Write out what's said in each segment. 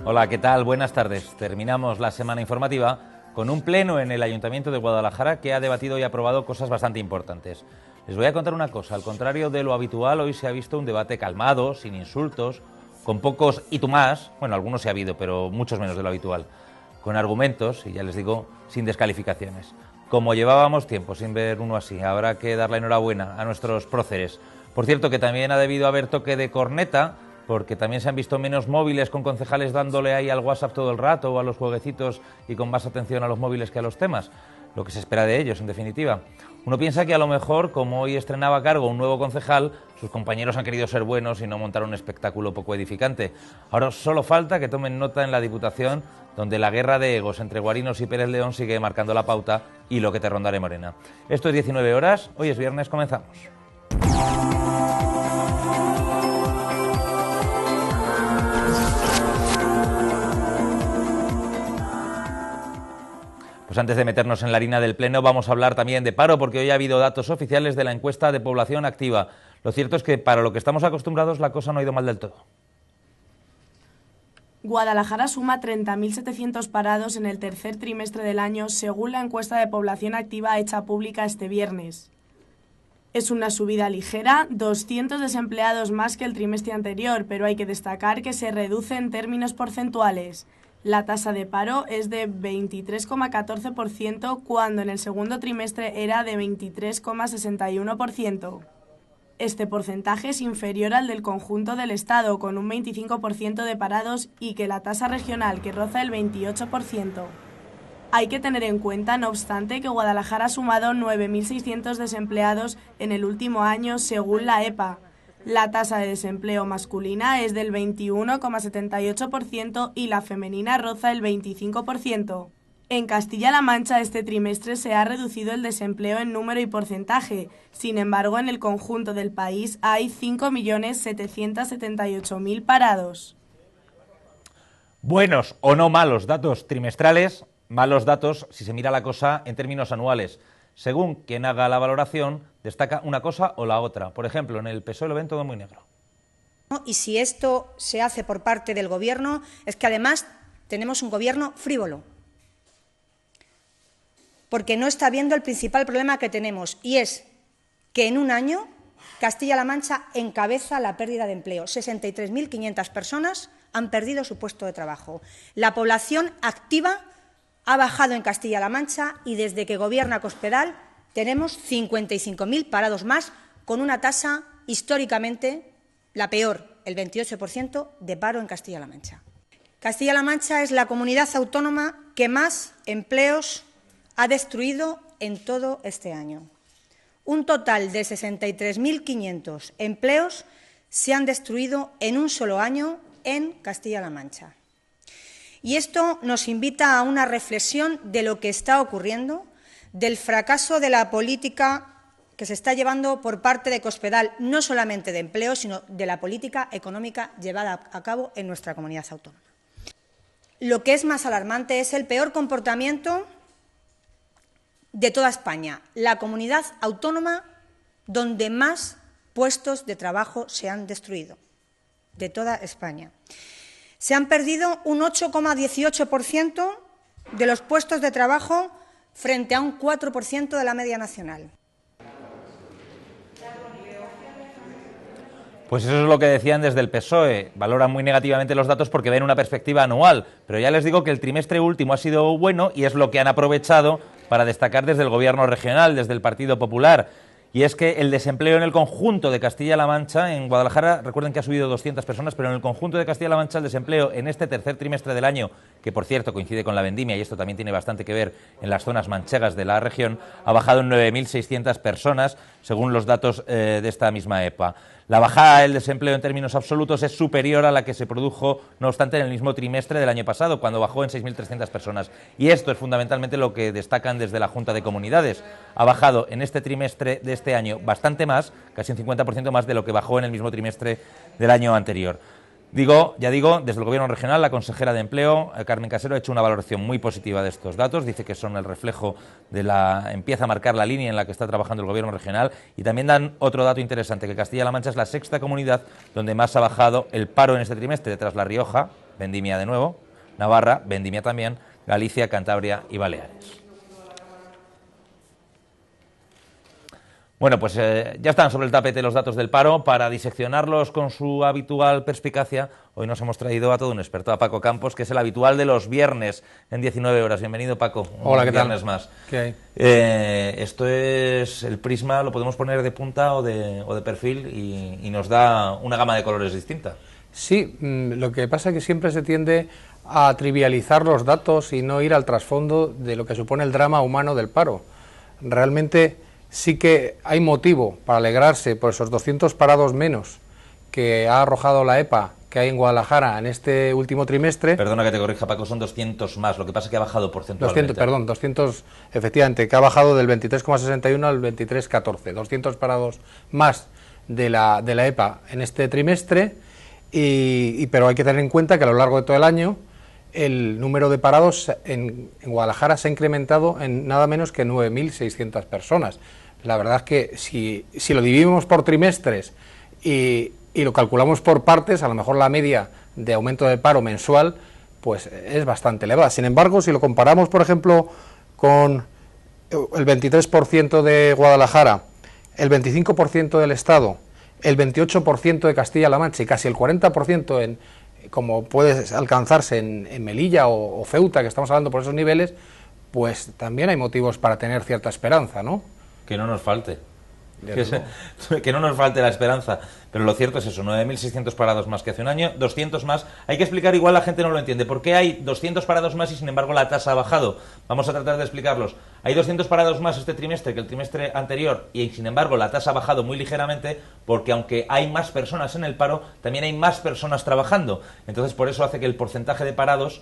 Hola, ¿qué tal? Buenas tardes. Terminamos la semana informativa con un pleno en el Ayuntamiento de Guadalajara que ha debatido y aprobado cosas bastante importantes. Les voy a contar una cosa, al contrario de lo habitual, hoy se ha visto un debate calmado, sin insultos, con pocos y tú más, bueno, algunos se ha habido, pero muchos menos de lo habitual, con argumentos y ya les digo, sin descalificaciones. Como llevábamos tiempo sin ver uno así, habrá que dar la enhorabuena a nuestros próceres. Por cierto, que también ha debido haber toque de corneta, porque también se han visto menos móviles con concejales dándole ahí al WhatsApp todo el rato o a los jueguecitos y con más atención a los móviles que a los temas, lo que se espera de ellos, en definitiva. Uno piensa que a lo mejor, como hoy estrenaba a cargo un nuevo concejal, sus compañeros han querido ser buenos y no montar un espectáculo poco edificante. Ahora solo falta que tomen nota en la Diputación, donde la guerra de egos entre Guarinos y Pérez León sigue marcando la pauta y lo que te rondaré morena. Esto es 19 horas, hoy es viernes, comenzamos. Pues antes de meternos en la harina del pleno vamos a hablar también de paro, porque hoy ha habido datos oficiales de la encuesta de población activa. Lo cierto es que para lo que estamos acostumbrados la cosa no ha ido mal del todo. Guadalajara suma 30.700 parados en el tercer trimestre del año, según la encuesta de población activa hecha pública este viernes. Es una subida ligera, 200 desempleados más que el trimestre anterior, pero hay que destacar que se reduce en términos porcentuales. La tasa de paro es de 23,14% cuando en el segundo trimestre era de 23,61%. Este porcentaje es inferior al del conjunto del Estado, con un 25% de parados, y que la tasa regional, que roza el 28%. Hay que tener en cuenta, no obstante, que Guadalajara ha sumado 9.600 desempleados en el último año, según la EPA. La tasa de desempleo masculina es del 21,78% y la femenina roza el 25%. En Castilla-La Mancha este trimestre se ha reducido el desempleo en número y porcentaje. Sin embargo, en el conjunto del país hay 5.778.000 parados. Buenos o no malos datos trimestrales, malos datos si se mira la cosa en términos anuales. Según quien haga la valoración, destaca una cosa o la otra. Por ejemplo, en el PSOE lo ven todo muy negro. Y si esto se hace por parte del Gobierno, es que además tenemos un Gobierno frívolo, porque no está viendo el principal problema que tenemos, y es que en un año Castilla-La Mancha encabeza la pérdida de empleo. 63.500 personas han perdido su puesto de trabajo. La población activa ha bajado en Castilla-La Mancha y desde que gobierna Cospedal tenemos 55.000 parados más, con una tasa históricamente la peor, el 28% de paro en Castilla-La Mancha. Castilla-La Mancha es la comunidad autónoma que más empleos ha destruido en todo este año. Un total de 63.500 empleos se han destruido en un solo año en Castilla-La Mancha. Y esto nos invita a una reflexión de lo que está ocurriendo, del fracaso de la política que se está llevando por parte de Cospedal, no solamente de empleo, sino de la política económica llevada a cabo en nuestra comunidad autónoma. Lo que es más alarmante es el peor comportamiento de toda España, la comunidad autónoma donde más puestos de trabajo se han destruido, de toda España. Se han perdido un 8,18% de los puestos de trabajo frente a un 4% de la media nacional. Pues eso es lo que decían desde el PSOE. Valoran muy negativamente los datos porque ven una perspectiva anual. Pero ya les digo que el trimestre último ha sido bueno y es lo que han aprovechado para destacar desde el Gobierno regional, desde el Partido Popular. Y es que el desempleo en el conjunto de Castilla-La Mancha, en Guadalajara, recuerden que ha subido 200 personas, pero en el conjunto de Castilla-La Mancha el desempleo en este tercer trimestre del año, que por cierto coincide con la vendimia, y esto también tiene bastante que ver en las zonas manchegas de la región, ha bajado en 9.600 personas, según los datos de esta misma EPA. La bajada del desempleo en términos absolutos es superior a la que se produjo, no obstante, en el mismo trimestre del año pasado, cuando bajó en 6.300 personas. Y esto es fundamentalmente lo que destacan desde la Junta de Comunidades. Ha bajado en este trimestre de este año bastante más, casi un 50% más de lo que bajó en el mismo trimestre del año anterior. Ya digo, desde el Gobierno regional, la consejera de Empleo, Carmen Casero, ha hecho una valoración muy positiva de estos datos. Dice que son el reflejo empieza a marcar la línea en la que está trabajando el Gobierno regional, y también dan otro dato interesante, que Castilla-La Mancha es la sexta comunidad donde más ha bajado el paro en este trimestre, tras La Rioja, vendimia de nuevo, Navarra, vendimia también, Galicia, Cantabria y Baleares. Bueno, pues ya están sobre el tapete los datos del paro. Para diseccionarlos con su habitual perspicacia, hoy nos hemos traído a todo un experto, a Paco Campos, que es el habitual de los viernes en 19 horas. Bienvenido, Paco. Hola, ¿qué tal? Viernes más. ¿Qué hay? Esto es el prisma, lo podemos poner de punta o de perfil y nos da una gama de colores distinta. Sí, lo que pasa es que siempre se tiende a trivializar los datos y no ir al trasfondo de lo que supone el drama humano del paro. Realmente sí que hay motivo para alegrarse por esos 200 parados menos que ha arrojado la EPA que hay en Guadalajara en este último trimestre. Perdona que te corrija, Paco, son 200 más, lo que pasa es que ha bajado porcentualmente. 200, efectivamente, que ha bajado del 23,61 al 23,14. 200 parados más de la EPA en este trimestre, pero hay que tener en cuenta que a lo largo de todo el año el número de parados en Guadalajara se ha incrementado en nada menos que 9.600 personas. La verdad es que si lo dividimos por trimestres y lo calculamos por partes, a lo mejor la media de aumento de paro mensual pues es bastante elevada. Sin embargo, si lo comparamos, por ejemplo, con el 23% de Guadalajara, el 25% del Estado, el 28% de Castilla-La Mancha y casi el 40% como puede alcanzarse en Melilla o Ceuta, que estamos hablando por esos niveles, pues también hay motivos para tener cierta esperanza, ¿no? Que no nos falte. Que no nos falte la esperanza. Pero lo cierto es eso, 9.600 parados más que hace un año, 200 más. Hay que explicar, igual la gente no lo entiende, ¿por qué hay 200 parados más y sin embargo la tasa ha bajado? Vamos a tratar de explicarlos. Hay 200 parados más este trimestre que el trimestre anterior y sin embargo la tasa ha bajado muy ligeramente porque aunque hay más personas en el paro, también hay más personas trabajando. Entonces por eso hace que el porcentaje de parados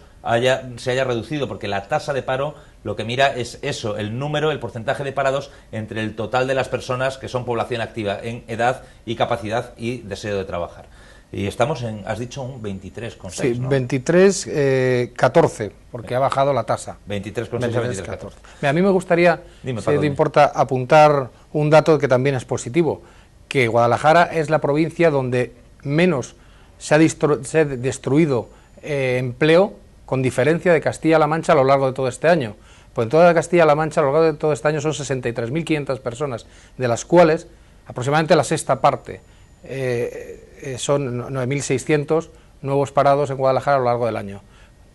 se haya reducido, porque la tasa de paro lo que mira es eso, el número, el porcentaje de parados entre el total de las personas que son población activa en edad y capacidad y deseo de trabajar. Y estamos en, has dicho, un 23,6, sí, ¿no? 23,14, porque ha bajado la tasa. 23,6 a 23,14. A mí me gustaría, Dime, si Paco, te importa, apuntar un dato que también es positivo, que Guadalajara es la provincia donde menos se ha destruido empleo, con diferencia de Castilla-La Mancha a lo largo de todo este año. Pues en toda Castilla-La Mancha a lo largo de todo este año son 63.500 personas, de las cuales aproximadamente la sexta parte son 9.600 nuevos parados en Guadalajara a lo largo del año.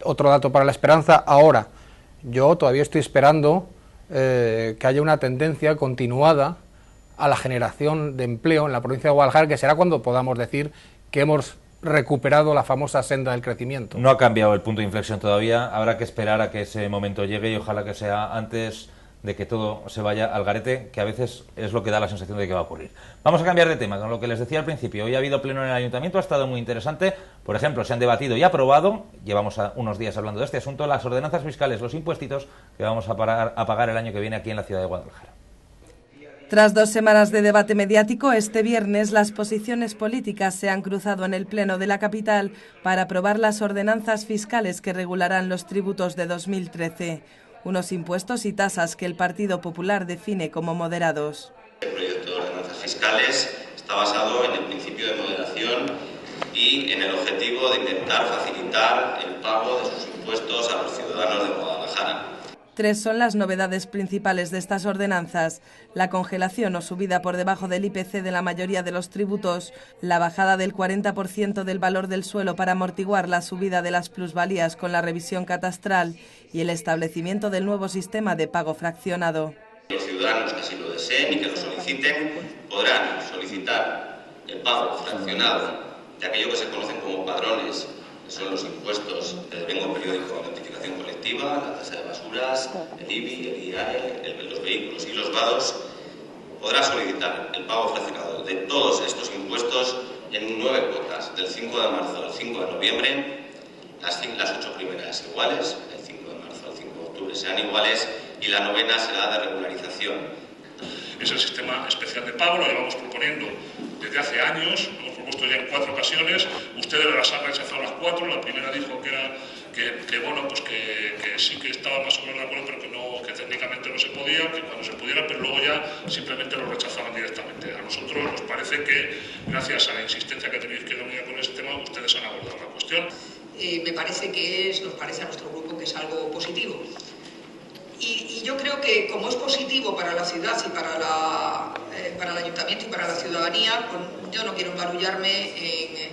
Otro dato para la esperanza, ahora, yo todavía estoy esperando que haya una tendencia continuada a la generación de empleo en la provincia de Guadalajara, que será cuando podamos decir que hemos recuperado la famosa senda del crecimiento. No ha cambiado el punto de inflexión todavía, habrá que esperar a que ese momento llegue y ojalá que sea antes de que todo se vaya al garete, que a veces es lo que da la sensación de que va a ocurrir. Vamos a cambiar de tema, con lo que les decía al principio. Hoy ha habido pleno en el Ayuntamiento, ha estado muy interesante. Por ejemplo, se han debatido y aprobado, llevamos unos días hablando de este asunto, las ordenanzas fiscales, los impuestitos que vamos a pagar el año que viene aquí en la ciudad de Guadalajara. Tras 2 semanas de debate mediático, este viernes las posiciones políticas se han cruzado en el Pleno de la capital para aprobar las ordenanzas fiscales que regularán los tributos de 2013, unos impuestos y tasas que el Partido Popular define como moderados. El proyecto de ordenanzas fiscales está basado en el principio de moderación y en el objetivo de intentar facilitar el pago de sus impuestos a los ciudadanos de Guadalajara. 3 son las novedades principales de estas ordenanzas: la congelación o subida por debajo del IPC de la mayoría de los tributos, la bajada del 40% del valor del suelo para amortiguar la subida de las plusvalías con la revisión catastral y el establecimiento del nuevo sistema de pago fraccionado. Los ciudadanos que así lo deseen y que lo soliciten podrán solicitar el pago fraccionado de aquello que se conocen como padrones, que son los impuestos de devengo periódico de notificación colectiva, la tasa de basuras, el IBI, el IAE, los vehículos y los vados. Podrá solicitar el pago fraccionado de todos estos impuestos en 9 cuotas, del 5 de marzo al 5 de noviembre, las 8 primeras iguales, del 5 de marzo al 5 de octubre serán iguales y la 9ª será de regularización. Es el sistema especial de pago, lo llevamos proponiendo desde hace años, lo hemos propuesto ya en 4 ocasiones, ustedes las han rechazado las 4, la primera dijo que sí que estaba más o menos de acuerdo, pero que técnicamente no se podía, que cuando se pudiera, pero luego ya simplemente lo rechazaban directamente. A nosotros nos parece que, gracias a la insistencia que ha tenido Izquierda Unida con este tema, ustedes han abordado la cuestión. nos parece a nuestro grupo que es algo positivo. Y yo creo que como es positivo para la ciudad y para el ayuntamiento y para la ciudadanía, pues yo no quiero embarullarme en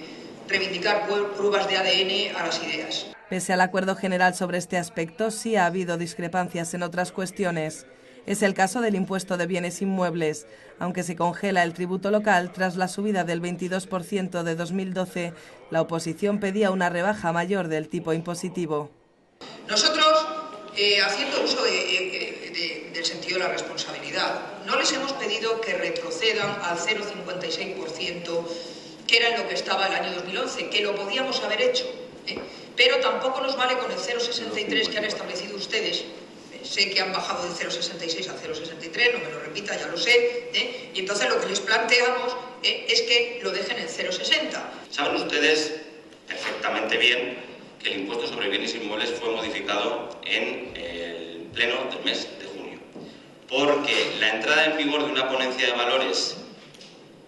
reivindicar pruebas de ADN a las ideas. Pese al acuerdo general sobre este aspecto, sí ha habido discrepancias en otras cuestiones. Es el caso del impuesto de bienes inmuebles. Aunque se congela el tributo local, tras la subida del 22% de 2012, la oposición pedía una rebaja mayor del tipo impositivo. Nosotros, haciendo uso del sentido de la responsabilidad, no les hemos pedido que retrocedan al 0,56%, que era en lo que estaba el año 2011, que lo podíamos haber hecho, pero tampoco nos vale con el 0,63 que han establecido ustedes. Sé que han bajado de 0,66 a 0,63, no me lo repita, ya lo sé, y entonces lo que les planteamos es que lo dejen en 0,60. Saben ustedes perfectamente bien que el impuesto sobre bienes inmuebles fue modificado en el pleno del mes de junio, porque la entrada en vigor de una ponencia de valores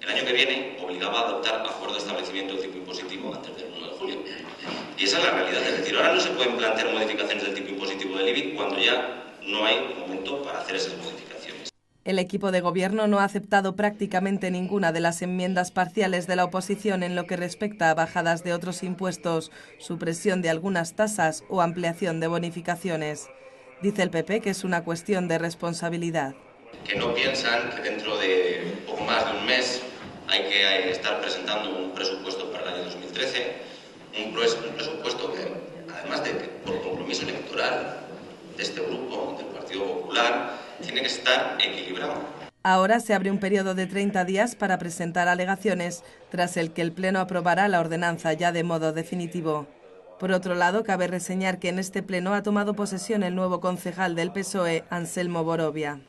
el año que viene obligaba a adoptar acuerdo de establecimiento del tipo impositivo antes del 1 de julio. Y esa es la realidad. Es decir, ahora no se pueden plantear modificaciones del tipo impositivo del IBI cuando ya no hay momento para hacer esas modificaciones. El equipo de gobierno no ha aceptado prácticamente ninguna de las enmiendas parciales de la oposición en lo que respecta a bajadas de otros impuestos, supresión de algunas tasas o ampliación de bonificaciones. Dice el PP que es una cuestión de responsabilidad. Que no piensan que dentro de poco más de un mes hay que estar presentando un presupuesto para el año 2013, un presupuesto que, además de que por compromiso electoral de este grupo, del Partido Popular, tiene que estar equilibrado. Ahora se abre un periodo de 30 días para presentar alegaciones, tras el que el Pleno aprobará la ordenanza ya de modo definitivo. Por otro lado, cabe reseñar que en este Pleno ha tomado posesión el nuevo concejal del PSOE, Anselmo Borovia.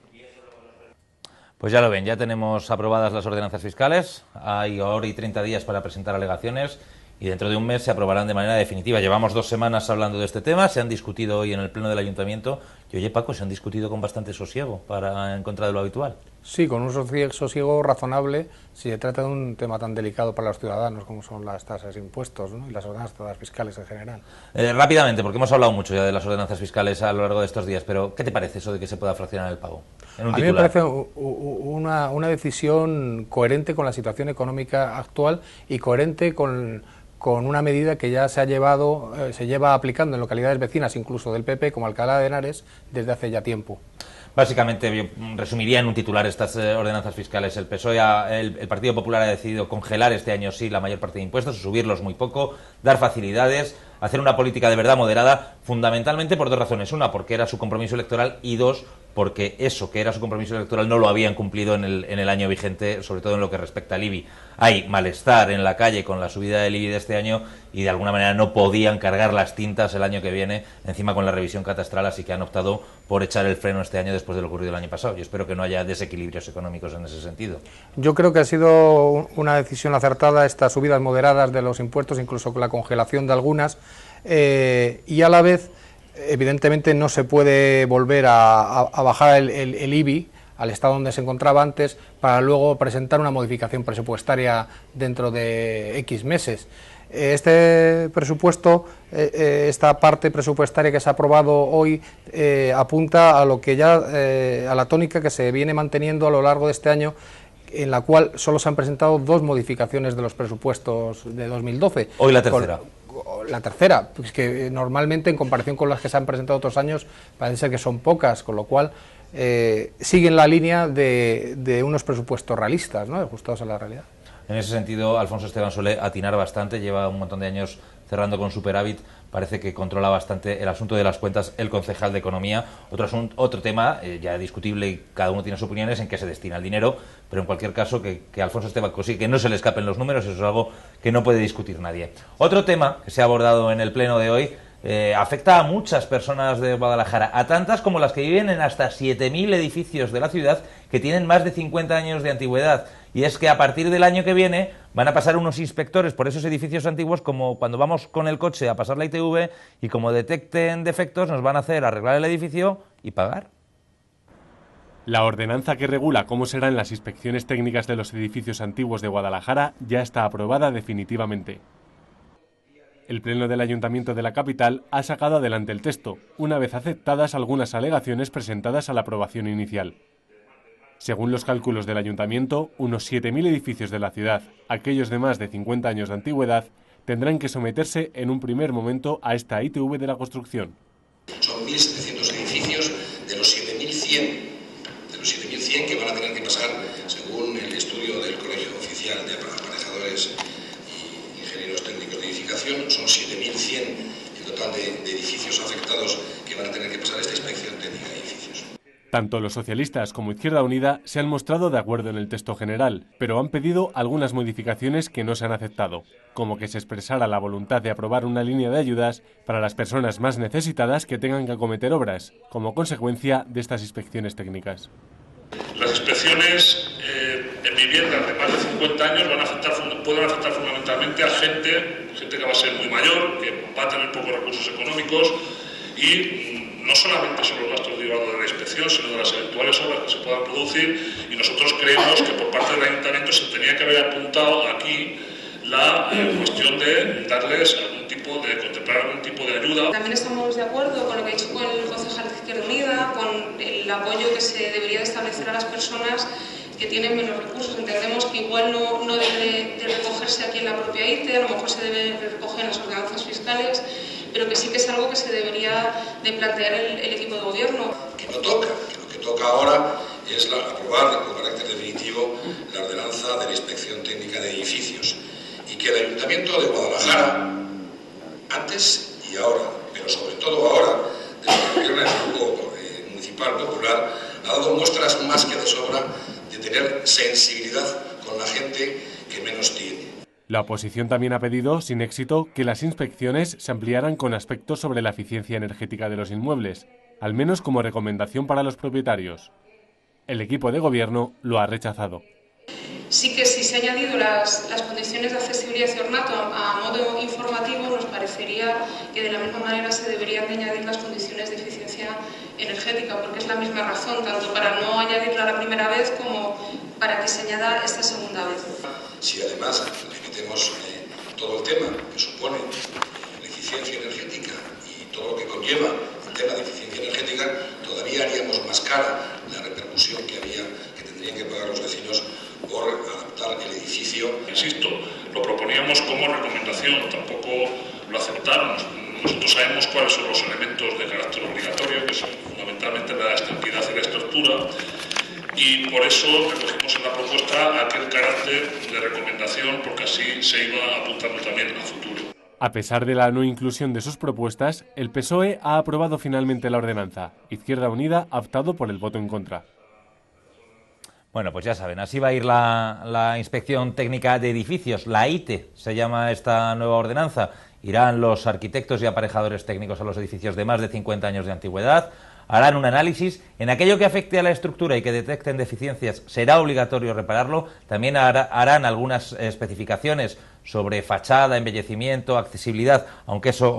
Pues ya lo ven, ya tenemos aprobadas las ordenanzas fiscales, hay hora y 30 días para presentar alegaciones y dentro de un mes se aprobarán de manera definitiva. Llevamos 2 semanas hablando de este tema, se han discutido hoy en el Pleno del Ayuntamiento y, oye, Paco, se han discutido con bastante sosiego en contra de lo habitual. Sí, con un sosiego razonable si se trata de un tema tan delicado para los ciudadanos como son las tasas e impuestos, ¿no? Y las ordenanzas fiscales en general. Rápidamente, porque hemos hablado mucho ya de las ordenanzas fiscales a lo largo de estos días, pero ¿qué te parece eso de que se pueda fraccionar el pago? En un a mí me parece una decisión coherente con la situación económica actual y coherente con una medida que ya se lleva aplicando en localidades vecinas, incluso del PP, como Alcalá de Henares, desde hace ya tiempo. Básicamente, yo resumiría en un titular estas ordenanzas fiscales. El PSOE, el Partido Popular ha decidido congelar este año sí la mayor parte de impuestos, subirlos muy poco, dar facilidades, hacer una política de verdad moderada, fundamentalmente por 2 razones. Una, porque era su compromiso electoral, y 2, porque eso que era su compromiso electoral no lo habían cumplido en el año vigente, sobre todo en lo que respecta al IBI. Hay malestar en la calle con la subida del IBI de este año y de alguna manera no podían cargar las tintas el año que viene, encima con la revisión catastral, así que han optado por echar el freno este año después de lo ocurrido el año pasado. Yo espero que no haya desequilibrios económicos en ese sentido. Yo creo que ha sido una decisión acertada estas subidas moderadas de los impuestos, incluso con la congelación de algunas, y a la vez, evidentemente, no se puede volver a bajar el IBI al estado donde se encontraba antes para luego presentar una modificación presupuestaria dentro de X meses. Este presupuesto, esta parte presupuestaria que se ha aprobado hoy, apunta a lo que ya a la tónica que se viene manteniendo a lo largo de este año, en la cual solo se han presentado 2 modificaciones de los presupuestos de 2012. Hoy la tercera. La tercera, pues que normalmente en comparación con las que se han presentado otros años parece ser que son pocas, con lo cual siguen la línea de unos presupuestos realistas, ¿no? Ajustados a la realidad. En ese sentido, Alfonso Esteban suele atinar bastante, lleva un montón de años cerrando con superávit, parece que controla bastante el asunto de las cuentas el concejal de Economía. Otro tema ya discutible y cada uno tiene sus opiniones en qué se destina el dinero, pero en cualquier caso que Alfonso Esteban consigue que no se le escapen los números, eso es algo que no puede discutir nadie. Otro tema que se ha abordado en el pleno de hoy afecta a muchas personas de Guadalajara, a tantas como las que viven en hasta 7.000 edificios de la ciudad que tienen más de 50 años de antigüedad. Y es que a partir del año que viene van a pasar unos inspectores por esos edificios antiguos, como cuando vamos con el coche a pasar la ITV, y como detecten defectos nos van a hacer arreglar el edificio y pagar. La ordenanza que regula cómo serán las inspecciones técnicas de los edificios antiguos de Guadalajara ya está aprobada definitivamente. El Pleno del Ayuntamiento de la capital ha sacado adelante el texto, una vez aceptadas algunas alegaciones presentadas a la aprobación inicial. Según los cálculos del Ayuntamiento, unos 7.000 edificios de la ciudad, aquellos de más de 50 años de antigüedad, tendrán que someterse en un primer momento a esta ITV de la construcción. Son 1.700 edificios de los 7.100 que van a tener que pasar, según el estudio del Colegio Oficial de Aparejadores y Ingenieros Técnicos de Edificación, son 7.100 el total de edificios afectados que van a tener que pasar esta inspección técnica de edificios. Tanto los socialistas como Izquierda Unida se han mostrado de acuerdo en el texto general, pero han pedido algunas modificaciones que no se han aceptado, como que se expresara la voluntad de aprobar una línea de ayudas para las personas más necesitadas que tengan que acometer obras, como consecuencia de estas inspecciones técnicas. Las inspecciones en viviendas de más de 50 años pueden afectar fundamentalmente a gente que va a ser muy mayor, que va a tener pocos recursos económicos y no solamente son los gastos derivados de la inspección, sino de las eventuales obras que se puedan producir, y nosotros creemos que por parte del Ayuntamiento se tenía que haber apuntado aquí la cuestión de darles contemplar algún tipo de ayuda. También estamos de acuerdo con lo que ha dicho con el concejal de Izquierda Unida, con el apoyo que se debería de establecer a las personas que tienen menos recursos. Entendemos que igual no debe de recogerse aquí en la propia ITE, a lo mejor se debe recoger en las ordenanzas fiscales, pero que sí que es algo que se debería de plantear el equipo de gobierno. Que no toca, que lo que toca ahora es aprobar con carácter definitivo la ordenanza de la inspección técnica de edificios, y que el Ayuntamiento de Guadalajara, antes y ahora, pero sobre todo ahora, desde que gobierna el Grupo Municipal Popular, ha dado muestras más que de sobra de tener sensibilidad con la gente que menos tiene. La oposición también ha pedido, sin éxito, que las inspecciones se ampliaran con aspectos sobre la eficiencia energética de los inmuebles, al menos como recomendación para los propietarios. El equipo de gobierno lo ha rechazado. Sí que si se han añadido las condiciones de accesibilidad y ornato a modo informativo, nos parecería que de la misma manera se deberían de añadir las condiciones de eficiencia energética, porque es la misma razón, tanto para no añadirla la primera vez como para que se añada esta segunda vez. Si además le metemos todo el tema que supone la eficiencia energética y todo lo que conlleva el tema de eficiencia energética, todavía haríamos más cara la repercusión que tendrían que pagar los vecinos por adaptar el edificio. Insisto, lo proponíamos como recomendación, tampoco lo aceptaron. Nosotros sabemos cuáles son los elementos de carácter obligatorio, que son fundamentalmente la estanquidad y la estructura, y por eso recogimos en la propuesta aquel carácter de recomendación, porque así se iba apuntando también a futuro. A pesar de la no inclusión de sus propuestas, el PSOE ha aprobado finalmente la ordenanza. Izquierda Unida ha optado por el voto en contra. Bueno, pues ya saben, así va a ir la Inspección Técnica de Edificios, la ITE, se llama esta nueva ordenanza. Irán los arquitectos y aparejadores técnicos a los edificios de más de 50 años de antigüedad, harán un análisis, en aquello que afecte a la estructura y que detecten deficiencias será obligatorio repararlo, también harán algunas especificaciones sobre fachada, embellecimiento, accesibilidad, aunque eso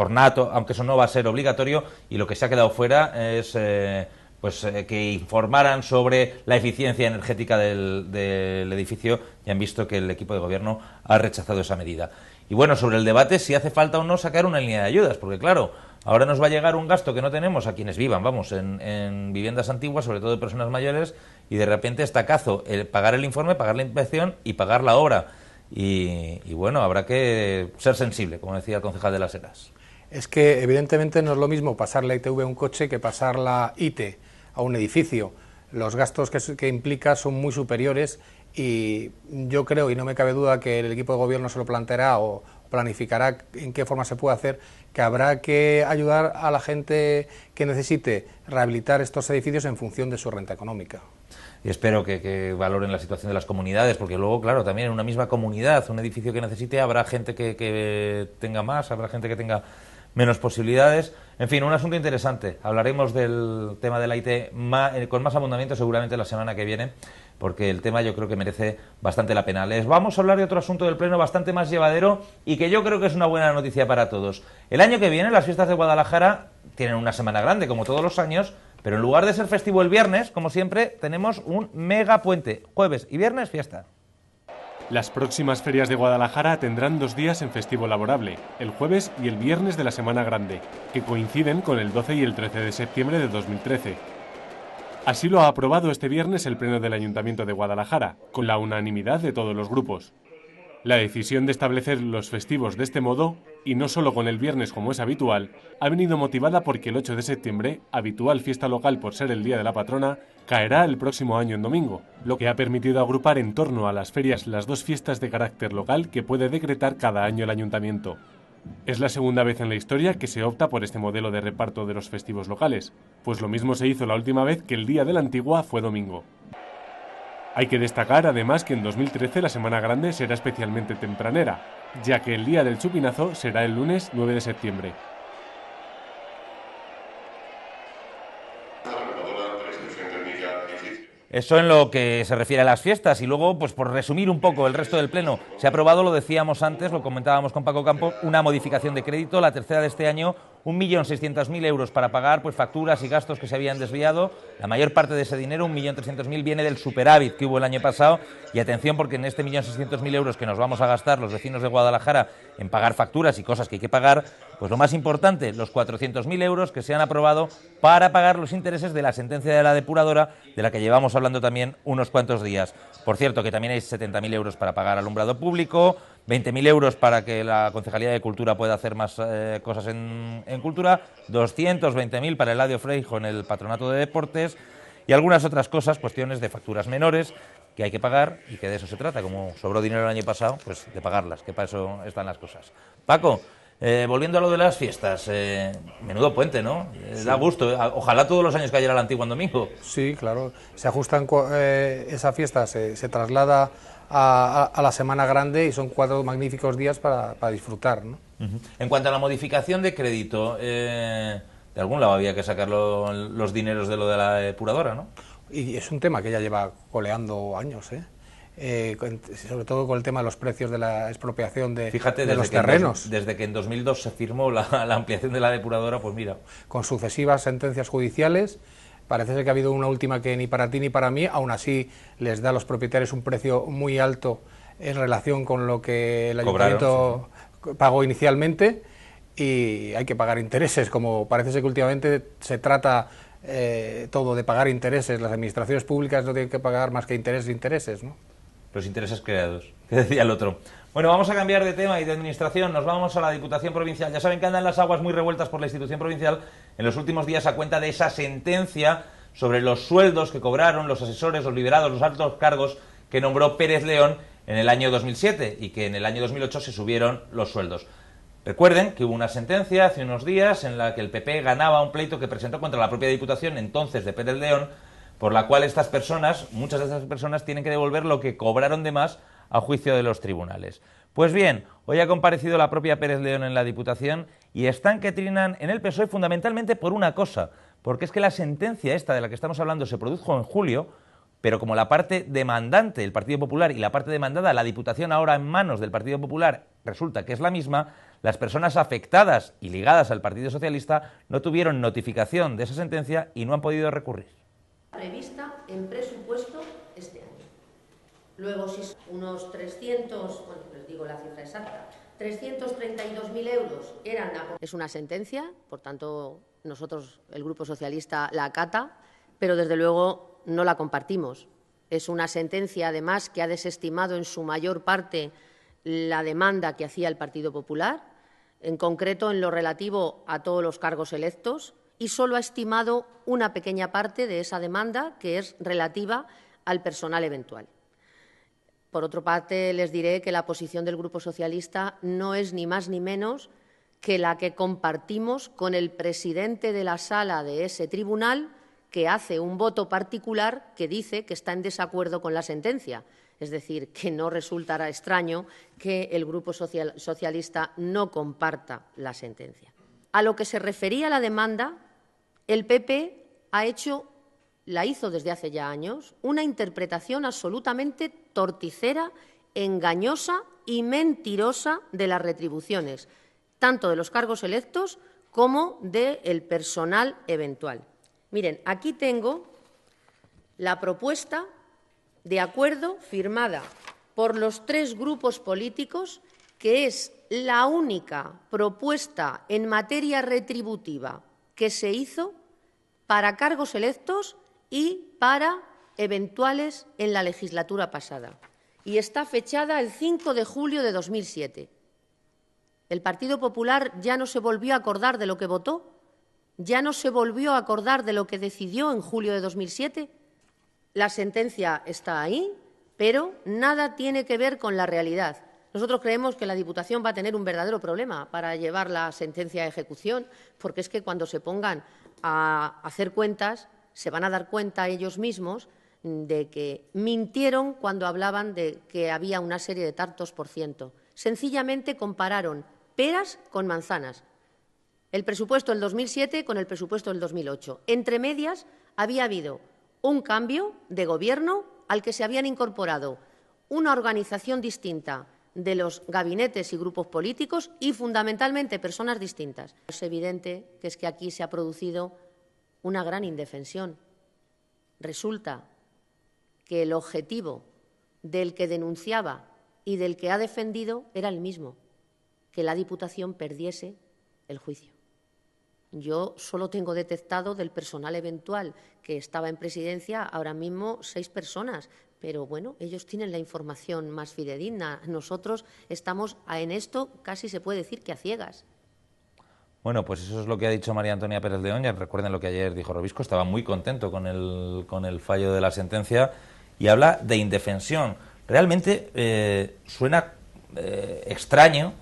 no va a ser obligatorio, y lo que se ha quedado fuera es que informaran sobre la eficiencia energética del edificio, y han visto que el equipo de gobierno ha rechazado esa medida. Y bueno, sobre el debate si hace falta o no sacar una línea de ayudas, porque claro, ahora nos va a llegar un gasto que no tenemos a quienes vivan, en viviendas antiguas, sobre todo de personas mayores, y de repente estacazo pagar el informe, pagar la inspección y pagar la obra. Y bueno, habrá que ser sensible, como decía el concejal de Las Heras. Es que evidentemente no es lo mismo pasar la ITV a un coche que pasar la ITE a un edificio. Los gastos que implica son muy superiores, y yo creo, y no me cabe duda, que el equipo de gobierno se lo planteará o planificará en qué forma se puede hacer, que habrá que ayudar a la gente que necesite rehabilitar estos edificios en función de su renta económica. Y espero que valoren la situación de las comunidades, porque luego, claro, también en una misma comunidad, un edificio que necesite, habrá gente que tenga más, habrá gente que tenga menos posibilidades. En fin, un asunto interesante. Hablaremos del tema de la IT con más abundamiento seguramente la semana que viene, porque el tema yo creo que merece bastante la pena. Les vamos a hablar de otro asunto del Pleno bastante más llevadero y que yo creo que es una buena noticia para todos. El año que viene las fiestas de Guadalajara tienen una semana grande, como todos los años, pero en lugar de ser festivo el viernes, como siempre, tenemos un mega puente. Jueves y viernes, fiesta. Las próximas ferias de Guadalajara tendrán 2 días en festivo laborable, el jueves y el viernes de la Semana Grande, que coinciden con el 12 y el 13 de septiembre de 2013. Así lo ha aprobado este viernes el Pleno del Ayuntamiento de Guadalajara, con la unanimidad de todos los grupos. La decisión de establecer los festivos de este modo, y no solo con el viernes como es habitual, ha venido motivada porque el 8 de septiembre, habitual fiesta local por ser el Día de la Patrona, caerá el próximo año en domingo, lo que ha permitido agrupar en torno a las ferias las 2 fiestas de carácter local que puede decretar cada año el Ayuntamiento. Es la segunda vez en la historia que se opta por este modelo de reparto de los festivos locales, pues lo mismo se hizo la última vez que el Día de la Antigua fue domingo. Hay que destacar además que en 2013 la Semana Grande será especialmente tempranera, ya que el Día del Chupinazo será el lunes 9 de septiembre. Eso en lo que se refiere a las fiestas. Y luego, pues por resumir un poco el resto del Pleno, se ha aprobado, lo decíamos antes, lo comentábamos con Paco Campo, una modificación de crédito, la tercera de este año, 1.600.000 euros para pagar pues facturas y gastos que se habían desviado. La mayor parte de ese dinero, 1.300.000, viene del superávit que hubo el año pasado. Y atención, porque en este 1.600.000 euros que nos vamos a gastar los vecinos de Guadalajara en pagar facturas y cosas que hay que pagar, pues lo más importante, los 400.000 euros que se han aprobado para pagar los intereses de la sentencia de la depuradora, de la que llevamos hablando también unos cuantos días. Por cierto, que también hay 70.000 euros para pagar alumbrado público, 20.000 euros para que la Concejalía de Cultura pueda hacer más cosas en cultura, 220.000 para Eladio Freijo en el Patronato de Deportes y algunas otras cosas, cuestiones de facturas menores que hay que pagar y que de eso se trata. Como sobró dinero el año pasado, pues de pagarlas, que para eso están las cosas. Paco, volviendo a lo de las fiestas, menudo puente, ¿no? Sí. Da gusto, ojalá todos los años cayera la Antigua en domingo. Sí, claro, se ajustan, esa fiesta se traslada a la Semana Grande y son 4 magníficos días para disfrutar, ¿no? En cuanto a la modificación de crédito, de algún lado había que sacar los dineros de lo de la depuradora, ¿no? Y es un tema que ya lleva coleando años, sobre todo con el tema de los precios de la expropiación de los terrenos. Desde que en 2002 se firmó la ampliación de la depuradora, pues mira. Con sucesivas sentencias judiciales, parece ser que ha habido una última que ni para ti ni para mí, aún así les da a los propietarios un precio muy alto en relación con lo que el ayuntamiento pagó inicialmente, y hay que pagar intereses, como parece ser que últimamente se trata todo de pagar intereses. Las administraciones públicas no tienen que pagar más que intereses, ¿no? Los intereses creados, que decía el otro. Bueno, vamos a cambiar de tema y de administración, nos vamos a la Diputación Provincial. Ya saben que andan las aguas muy revueltas por la institución provincial en los últimos días a cuenta de esa sentencia sobre los sueldos que cobraron los asesores, los liberados, los altos cargos que nombró Pérez León en el año 2007 y que en el año 2008 se subieron los sueldos. Recuerden que hubo una sentencia hace unos días en la que el PP ganaba un pleito que presentó contra la propia Diputación entonces de Pérez León, por la cual estas personas, muchas de estas personas, tienen que devolver lo que cobraron de más a juicio de los tribunales. Pues bien, hoy ha comparecido la propia Pérez León en la Diputación y están que trinan en el PSOE fundamentalmente por una cosa, porque es que la sentencia esta de la que estamos hablando se produjo en julio, pero como la parte demandante, el Partido Popular, y la parte demandada, la Diputación ahora en manos del Partido Popular, resulta que es la misma, las personas afectadas y ligadas al Partido Socialista no tuvieron notificación de esa sentencia y no han podido recurrir. Prevista en presupuesto este año. Luego, si unos 300, bueno, les digo la cifra exacta, 332.000 euros eran... Es una sentencia, por tanto, nosotros, el Grupo Socialista, la acata, pero desde luego no la compartimos. Es una sentencia, además, que ha desestimado en su mayor parte la demanda que hacía el Partido Popular, en concreto en lo relativo a todos los cargos electos, y solo ha estimado una pequeña parte de esa demanda, que es relativa al personal eventual. Por otra parte, les diré que la posición del Grupo Socialista no es ni más ni menos que la que compartimos con el presidente de la sala de ese tribunal, que hace un voto particular que dice que está en desacuerdo con la sentencia. Es decir, que no resultará extraño que el Grupo Socialista no comparta la sentencia. A lo que se refería la demanda, el PP la hizo desde hace ya años, una interpretación absolutamente torticera, engañosa y mentirosa de las retribuciones, tanto de los cargos electos como del personal eventual. Miren, aquí tengo la propuesta de acuerdo firmada por los 3 grupos políticos, que es la única propuesta en materia retributiva que se hizo para cargos electos y para eventuales en la legislatura pasada. Y está fechada el 5 de julio de 2007. El Partido Popular ya no se volvió a acordar de lo que votó, ya no se volvió a acordar de lo que decidió en julio de 2007. La sentencia está ahí, pero nada tiene que ver con la realidad. Nosotros creemos que la Diputación va a tener un verdadero problema para llevar la sentencia a ejecución, porque es que cuando se pongan a hacer cuentas se van a dar cuenta ellos mismos de que mintieron cuando hablaban de que había una serie de tantos por ciento. Sencillamente compararon peras con manzanas. El presupuesto del 2007 con el presupuesto del 2008. Entre medias había habido un cambio de gobierno al que se habían incorporado una organización distinta de los gabinetes y grupos políticos y, fundamentalmente, personas distintas. Es evidente que es que aquí se ha producido una gran indefensión. Resulta que el objetivo del que denunciaba y del que ha defendido era el mismo, que la Diputación perdiese el juicio. Yo solo tengo detectado del personal eventual que estaba en presidencia ahora mismo 6 personas, pero bueno, ellos tienen la información más fidedigna. Nosotros estamos en esto casi se puede decir que a ciegas. Bueno, pues eso es lo que ha dicho María Antonia Pérez León. Ya recuerden lo que ayer dijo Robisco, estaba muy contento con el fallo de la sentencia y habla de indefensión. Realmente suena extraño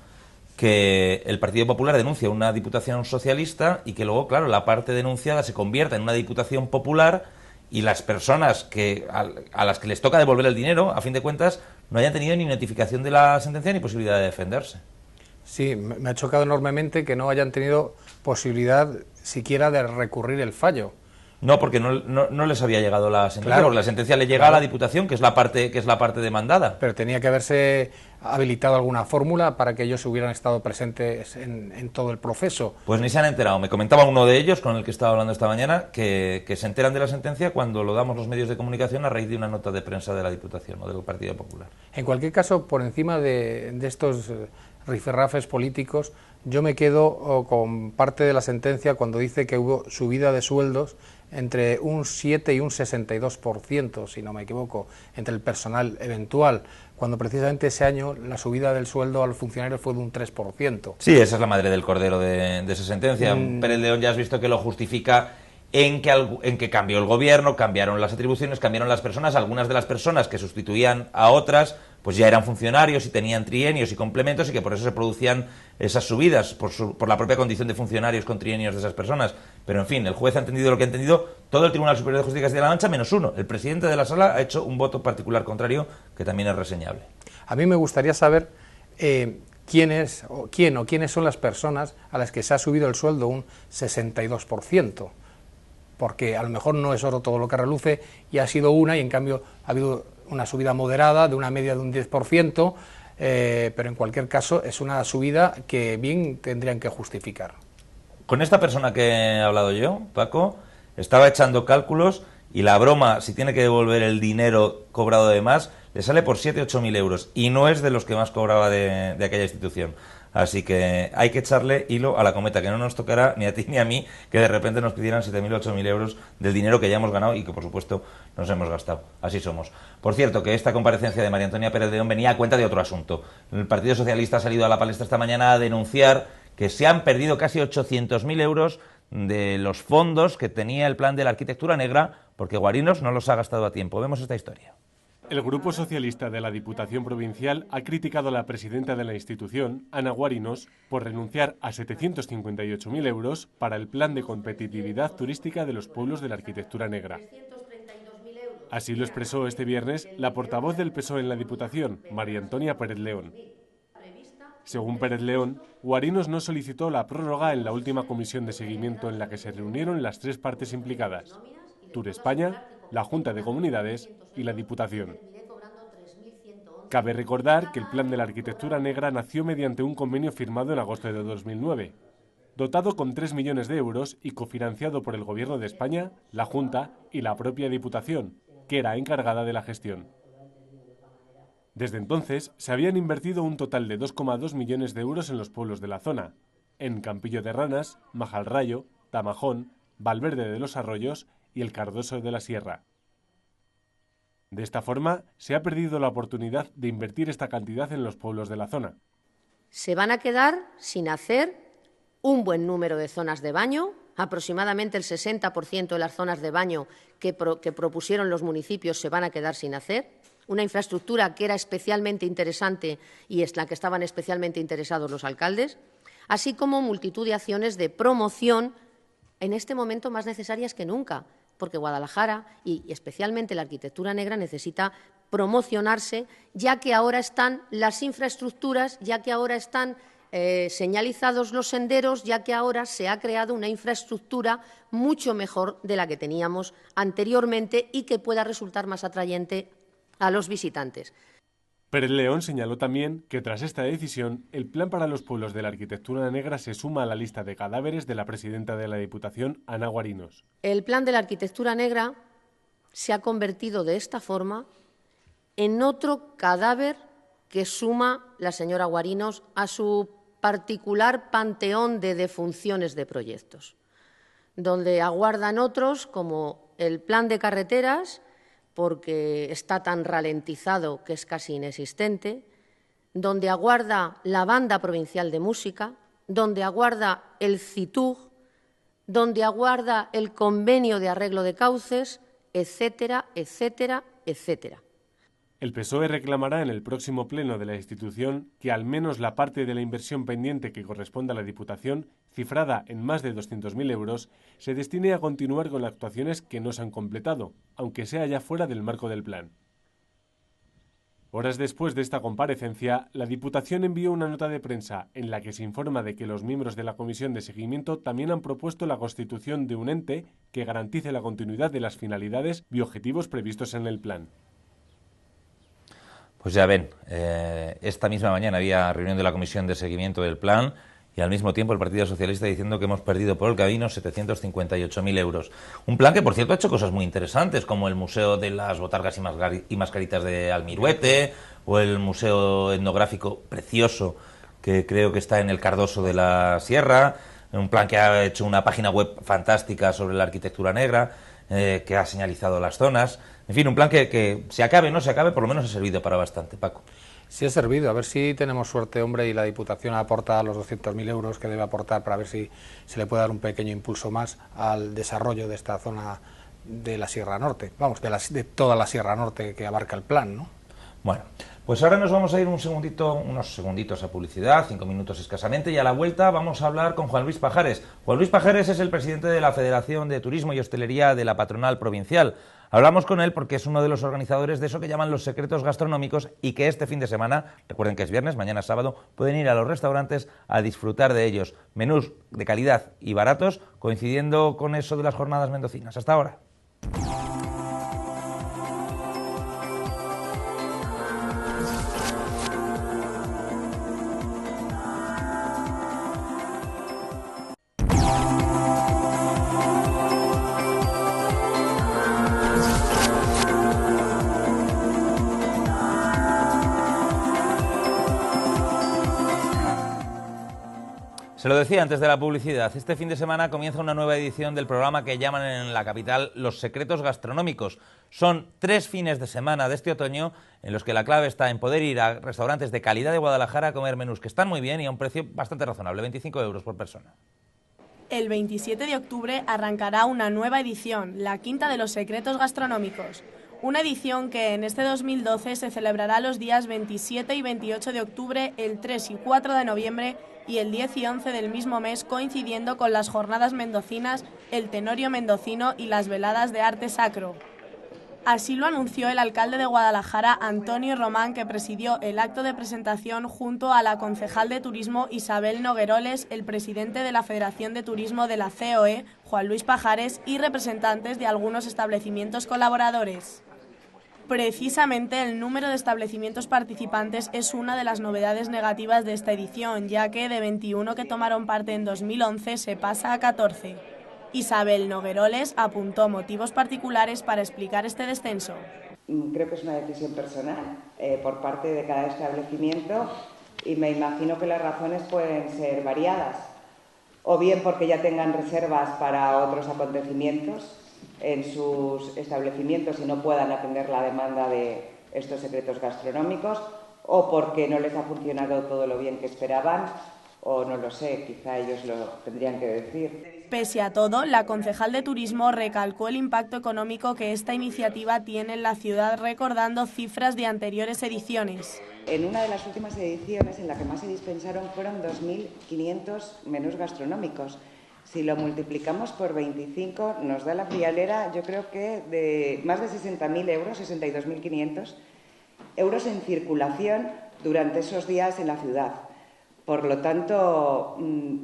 que el Partido Popular denuncia una diputación socialista y que luego, claro, la parte denunciada se convierta en una diputación popular y las personas a las que les toca devolver el dinero, a fin de cuentas, no hayan tenido ni notificación de la sentencia ni posibilidad de defenderse. Sí, me ha chocado enormemente que no hayan tenido posibilidad siquiera de recurrir el fallo. No, porque no les había llegado la sentencia, claro, porque la sentencia le llega a la Diputación, que es la parte demandada. Pero tenía que haberse habilitado alguna fórmula para que ellos hubieran estado presentes en todo el proceso. Pues ni se han enterado. Me comentaba uno de ellos, con el que estaba hablando esta mañana, que se enteran de la sentencia cuando lo damos los medios de comunicación a raíz de una nota de prensa de la Diputación o del Partido Popular. En cualquier caso, por encima de estos rifirrafes políticos, yo me quedo con parte de la sentencia cuando dice que hubo subida de sueldos entre un 7 y un 62%, si no me equivoco, entre el personal eventual, cuando precisamente ese año la subida del sueldo a los funcionarios fue de un 3%. Sí, esa es la madre del cordero de esa sentencia. Pérez León ya has visto que lo justifica en que cambió el gobierno, cambiaron las atribuciones, cambiaron las personas. Algunas de las personas que sustituían a otras pues ya eran funcionarios y tenían trienios y complementos y que por eso se producían esas subidas, por la propia condición de funcionarios con trienios de esas personas. Pero en fin, el juez ha entendido lo que ha entendido, todo el Tribunal Superior de Justicia de Castilla-La Mancha menos uno. El presidente de la sala ha hecho un voto particular contrario que también es reseñable. A mí me gustaría saber quiénes son las personas a las que se ha subido el sueldo un 62%. Porque a lo mejor no es oro todo lo que reluce y ha sido una, y en cambio ha habido una subida moderada de una media de un 10%, pero en cualquier caso es una subida que bien tendrían que justificar. Con esta persona que he hablado yo, Paco, estaba echando cálculos y la broma, si tiene que devolver el dinero cobrado de más, le sale por 7.000 o 8.000 euros y no es de los que más cobraba de aquella institución. Así que hay que echarle hilo a la cometa, que no nos tocará ni a ti ni a mí que de repente nos pidieran 7.000 o 8.000 euros del dinero que ya hemos ganado y que por supuesto nos hemos gastado. Así somos. Por cierto, que esta comparecencia de María Antonia Pérez León venía a cuenta de otro asunto. El Partido Socialista ha salido a la palestra esta mañana a denunciar que se han perdido casi 800.000 euros de los fondos que tenía el plan de la arquitectura negra porque Guarinos no los ha gastado a tiempo. Vemos esta historia. El Grupo Socialista de la Diputación Provincial ha criticado a la presidenta de la institución, Ana Guarinos, por renunciar a 758.000 euros para el plan de competitividad turística de los pueblos de la arquitectura negra. Así lo expresó este viernes la portavoz del PSOE en la Diputación, María Antonia Pérez León. Según Pérez León, Guarinos no solicitó la prórroga en la última comisión de seguimiento en la que se reunieron las 3 partes implicadas: Turespaña, la Junta de Comunidades y la Diputación. Cabe recordar que el Plan de la Arquitectura Negra nació mediante un convenio firmado en agosto de 2009, dotado con 3 millones de euros y cofinanciado por el Gobierno de España, la Junta y la propia Diputación, que era encargada de la gestión. Desde entonces se habían invertido un total de 2,2 millones de euros en los pueblos de la zona, en Campillo de Ranas, Majalrayo, Tamajón, Valverde de los Arroyos y el Cardoso de la Sierra. De esta forma, se ha perdido la oportunidad de invertir esta cantidad en los pueblos de la zona. Se van a quedar sin hacer un buen número de zonas de baño, aproximadamente el 60% de las zonas de baño que propusieron los municipios se van a quedar sin hacer, una infraestructura que era especialmente interesante y es la que estaban especialmente interesados los alcaldes, así como multitud de acciones de promoción en este momento más necesarias que nunca, porque Guadalajara y especialmente la arquitectura negra necesita promocionarse, ya que ahora están las infraestructuras, ya que ahora están señalizados los senderos, ya que ahora se ha creado una infraestructura mucho mejor de la que teníamos anteriormente y que pueda resultar más atrayente a los visitantes. Pérez León señaló también que tras esta decisión, el plan para los pueblos de la arquitectura negra se suma a la lista de cadáveres de la presidenta de la Diputación, Ana Guarinos. El plan de la arquitectura negra se ha convertido de esta forma en otro cadáver que suma la señora Guarinos a su particular panteón de defunciones de proyectos, donde aguardan otros como el plan de carreteras, porque está tan ralentizado que es casi inexistente, donde aguarda la Banda Provincial de Música, donde aguarda el CITUG, donde aguarda el Convenio de Arreglo de Cauces, etcétera, etcétera, etcétera. El PSOE reclamará en el próximo pleno de la institución que al menos la parte de la inversión pendiente que corresponde a la Diputación, cifrada en más de 200.000 euros, se destine a continuar con las actuaciones que no se han completado, aunque sea ya fuera del marco del plan. Horas después de esta comparecencia, la Diputación envió una nota de prensa en la que se informa de que los miembros de la Comisión de Seguimiento también han propuesto la constitución de un ente que garantice la continuidad de las finalidades y objetivos previstos en el plan. Pues ya ven, esta misma mañana había reunión de la Comisión de Seguimiento del Plan y al mismo tiempo el Partido Socialista diciendo que hemos perdido por el camino 758.000 euros. Un plan que, por cierto, ha hecho cosas muy interesantes, como el Museo de las Botargas y Mascaritas de Almiruete o el Museo Etnográfico precioso que creo que está en el Cardoso de la Sierra, un plan que ha hecho una página web fantástica sobre la arquitectura negra, que ha señalizado las zonas. En fin, un plan que se acabe o no se acabe, por lo menos ha servido para bastante, Paco. Sí ha servido, a ver si tenemos suerte, hombre, y la Diputación aporta los 200.000 euros que debe aportar para ver si se le puede dar un pequeño impulso más al desarrollo de esta zona de la Sierra Norte, vamos, de toda la Sierra Norte que abarca el plan, ¿no? Bueno, pues ahora nos vamos a ir unos segunditos a publicidad, 5 minutos escasamente, y a la vuelta vamos a hablar con Juan Luis Pajares. Juan Luis Pajares es el presidente de la Federación de Turismo y Hostelería de la Patronal Provincial. Hablamos con él porque es uno de los organizadores de eso que llaman los secretos gastronómicos y que este fin de semana, recuerden que es viernes, mañana sábado, pueden ir a los restaurantes a disfrutar de ellos. Menús de calidad y baratos, coincidiendo con eso de las jornadas mendocinas. Hasta ahora. Se lo decía antes de la publicidad, este fin de semana comienza una nueva edición del programa que llaman en la capital Los Secretos Gastronómicos. Son 3 fines de semana de este otoño en los que la clave está en poder ir a restaurantes de calidad de Guadalajara a comer menús que están muy bien y a un precio bastante razonable, 25 euros por persona. El 27 de octubre arrancará una nueva edición, la quinta de Los Secretos Gastronómicos. Una edición que en este 2012 se celebrará los días 27 y 28 de octubre, el 3 y 4 de noviembre y el 10 y 11 del mismo mes, coincidiendo con las jornadas mendocinas, el Tenorio Mendocino y las veladas de arte sacro. Así lo anunció el alcalde de Guadalajara, Antonio Román, que presidió el acto de presentación junto a la concejal de Turismo Isabel Nogueroles, el presidente de la Federación de Turismo de la COE, Juan Luis Pajares, y representantes de algunos establecimientos colaboradores. Precisamente el número de establecimientos participantes es una de las novedades negativas de esta edición, ya que de 21 que tomaron parte en 2011 se pasa a 14. Isabel Nogueroles apuntó motivos particulares para explicar este descenso. creo que es una decisión personal por parte de cada establecimiento y me imagino que las razones pueden ser variadas, o bien porque ya tengan reservas para otros acontecimientos en sus establecimientos y no puedan atender la demanda de estos secretos gastronómicos, o porque no les ha funcionado todo lo bien que esperaban, o no lo sé, quizá ellos lo tendrían que decir. Pese a todo, la concejal de Turismo recalcó el impacto económico que esta iniciativa tiene en la ciudad, recordando cifras de anteriores ediciones. En una de las últimas ediciones, en la que más se dispensaron, fueron 2.500 menús gastronómicos. Si lo multiplicamos por 25, nos da la friolera, yo creo que de más de 60.000 euros, 62.500 euros en circulación durante esos días en la ciudad. Por lo tanto,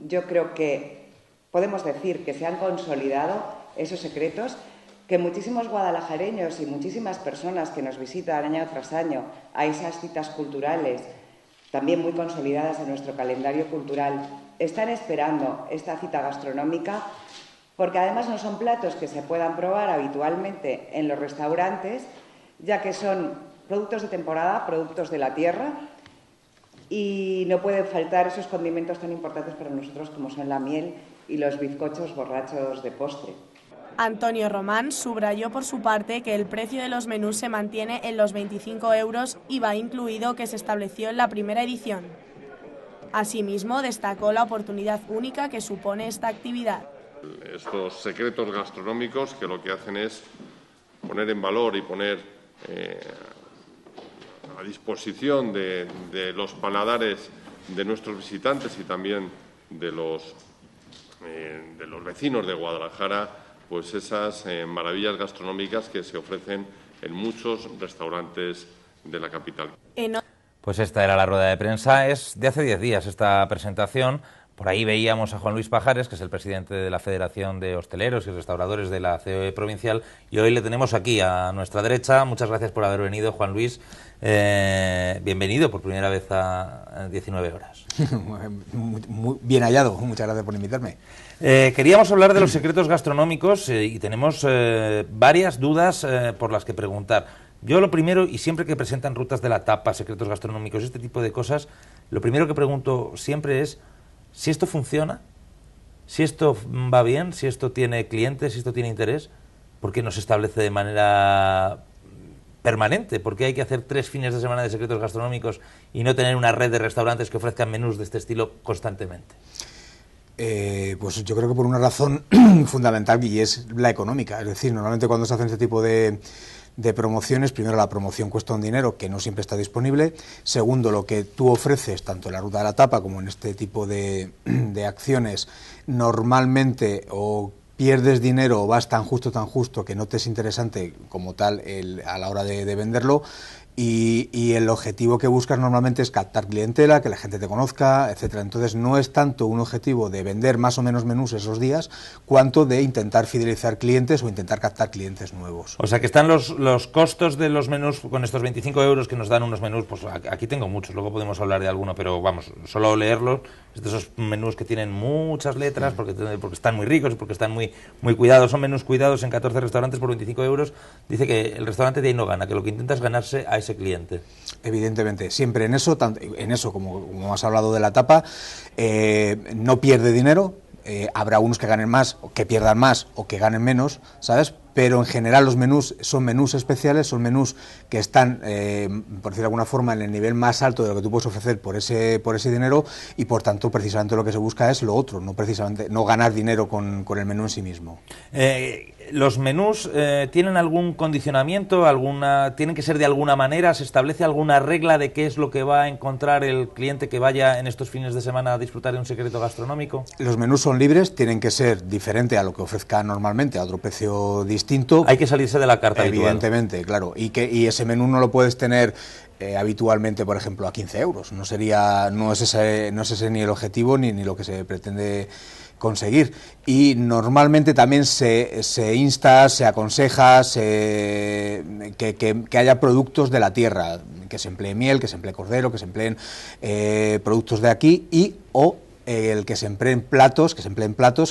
yo creo que podemos decir que se han consolidado esos secretos, que muchísimos guadalajareños y muchísimas personas que nos visitan año tras año a esas citas culturales, también muy consolidadas en nuestro calendario cultural, están esperando esta cita gastronómica, porque además no son platos que se puedan probar habitualmente en los restaurantes, ya que son productos de temporada, productos de la tierra, y no pueden faltar esos condimentos tan importantes para nosotros como son la miel y los bizcochos borrachos de postre. Antonio Román subrayó por su parte que el precio de los menús se mantiene en los 25 euros, IVA incluido, que se estableció en la primera edición. Asimismo, destacó la oportunidad única que supone esta actividad. Estos secretos gastronómicos que lo que hacen es poner en valor y poner a disposición de los paladares de nuestros visitantes y también de los vecinos de Guadalajara, pues esas maravillas gastronómicas que se ofrecen en muchos restaurantes de la capital. Pues esta era la rueda de prensa, es de hace 10 días esta presentación. Por ahí veíamos a Juan Luis Pajares, que es el presidente de la Federación de Hosteleros y Restauradores de la COE Provincial, y hoy le tenemos aquí a nuestra derecha. Muchas gracias por haber venido, Juan Luis. Bienvenido por primera vez a 19 horas. Muy bien hallado, muchas gracias por invitarme. Queríamos hablar de los secretos gastronómicos y tenemos varias dudas por las que preguntar. Yo lo primero, y siempre que presentan rutas de la tapa, secretos gastronómicos, este tipo de cosas, lo primero que pregunto siempre es si esto funciona, si esto va bien, si esto tiene clientes, si esto tiene interés, ¿por qué no se establece de manera permanente? ¿Por qué hay que hacer 3 fines de semana de secretos gastronómicos y no tener una red de restaurantes que ofrezcan menús de este estilo constantemente? Pues yo creo que por una razón fundamental, y es la económica. Es decir, normalmente cuando se hacen este tipo de promociones, primero la promoción cuesta un dinero que no siempre está disponible. Segundo, lo que tú ofreces, tanto en la ruta de la tapa como en este tipo de acciones, normalmente o pierdes dinero o vas tan justo que no te es interesante como tal a la hora de venderlo. Y el objetivo que buscas normalmente es captar clientela, que la gente te conozca, etcétera. Entonces no es tanto un objetivo de vender más o menos menús esos días, cuanto de intentar fidelizar clientes o intentar captar clientes nuevos. O sea que están los costos de los menús con estos 25 euros que nos dan unos menús, pues aquí tengo muchos, luego podemos hablar de alguno, pero vamos, solo leerlos, de esos menús que tienen muchas letras, porque están muy ricos y porque están muy cuidados, son menús cuidados en 14 restaurantes por 25 euros, dice que el restaurante de ahí no gana, que lo que intenta es ganarse a ese cliente. Evidentemente, siempre en eso, como has hablado de la tapa, no pierde dinero, habrá unos que ganen más, o que pierdan más, o que ganen menos, ¿sabes? Pero en general los menús son menús especiales, son menús que están, por decir de alguna forma, en el nivel más alto de lo que tú puedes ofrecer por ese dinero, y por tanto precisamente lo que se busca es lo otro, no ganar dinero con el menú en sí mismo. ¿Los menús tienen algún condicionamiento, tienen que ser de alguna manera? ¿Se establece alguna regla de qué es lo que va a encontrar el cliente que vaya en estos fines de semana a disfrutar de un secreto gastronómico? Los menús son libres, tienen que ser diferente a lo que ofrezca normalmente, a otro precio distinto. Hay que salirse de la carta evidentemente, habitual. Claro, y ese menú no lo puedes tener habitualmente, por ejemplo, a 15 euros. No es ese ni el objetivo ni lo que se pretende conseguir. Y normalmente también se insta, se aconseja que haya productos de la tierra, que se emplee miel, que se emplee cordero, que se empleen productos de aquí, y o el que se empleen platos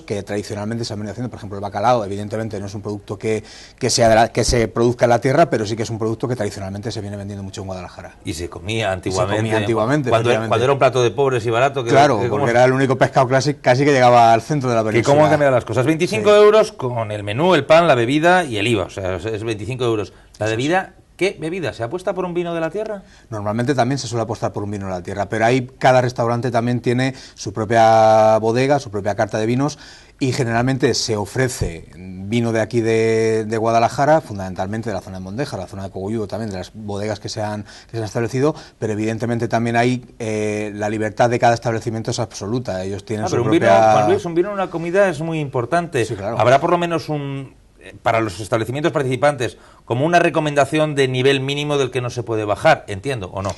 que tradicionalmente se han venido haciendo. Por ejemplo, el bacalao, evidentemente no es un producto que se produzca en la tierra, pero sí que es un producto que tradicionalmente se viene vendiendo mucho en Guadalajara. Y se comía antiguamente. Cuando era un plato de pobres y barato. Claro, porque era el único pescado casi que llegaba al centro de la península. ¿Cómo han cambiado las cosas? 25 euros con el menú, el pan, la bebida y el IVA. O sea, es 25 euros. La bebida... ¿Qué bebida? ¿Se apuesta por un vino de la tierra? Normalmente también se suele apostar por un vino de la tierra, pero ahí cada restaurante también tiene su propia bodega, su propia carta de vinos, y generalmente se ofrece vino de aquí de Guadalajara, fundamentalmente de la zona de Mondejar, la zona de Cogolludo también, de las bodegas que se han establecido, pero evidentemente también hay la libertad de cada establecimiento es absoluta. Ellos tienen su propia... Vino, Juan Luis, un vino en una comida es muy importante. Sí, claro. Habrá por lo menos para los establecimientos participantes, como una recomendación de nivel mínimo del que no se puede bajar, entiendo, ¿o no?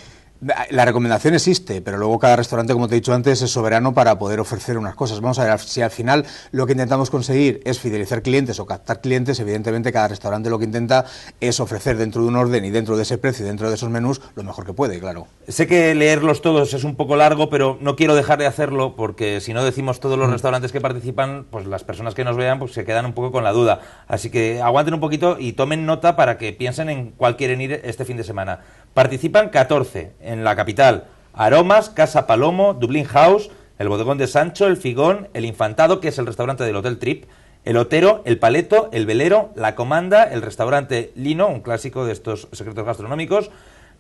La recomendación existe, pero luego cada restaurante, como te he dicho antes, es soberano para poder ofrecer unas cosas. Vamos a ver, si al final lo que intentamos conseguir es fidelizar clientes o captar clientes, evidentemente cada restaurante lo que intenta es ofrecer dentro de un orden y dentro de ese precio y dentro de esos menús lo mejor que puede, claro. Sé que leerlos todos es un poco largo, pero no quiero dejar de hacerlo porque si no decimos todos los restaurantes que participan, pues las personas que nos vean pues se quedan un poco con la duda. Así que aguanten un poquito y tomen nota para que piensen en cuál quieren ir este fin de semana. Participan 14 en la capital: Aromas, Casa Palomo, Dublín House, el Bodegón de Sancho, el Figón, el Infantado, que es el restaurante del Hotel Trip, el Otero, el Paleto, el Velero, la Comanda, el restaurante Lino, un clásico de estos secretos gastronómicos,